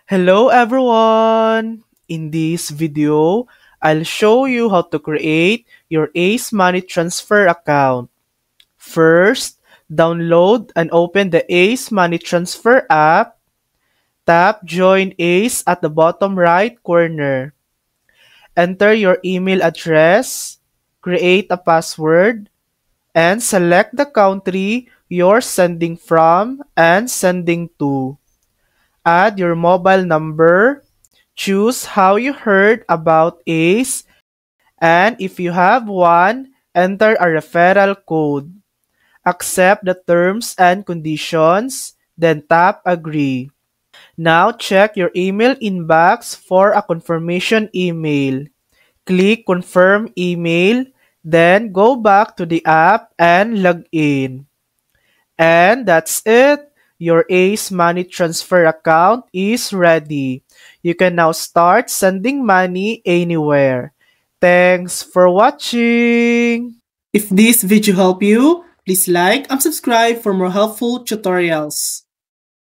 Hello everyone! In this video, I'll show you how to create your Ace Money Transfer account. First, download and open the Ace Money Transfer app. Tap Join Ace at the bottom right corner. Enter your email address, create a password, and select the country you're sending from and sending to. Add your mobile number. Choose how you heard about ACE, and if you have one, enter a referral code. Accept the terms and conditions, then tap Agree. Now check your email inbox for a confirmation email. Click Confirm Email, then go back to the app and log in. And that's it. Your Ace Money Transfer account is ready. You can now start sending money anywhere. Thanks for watching. If this video helped you, please like and subscribe for more helpful tutorials.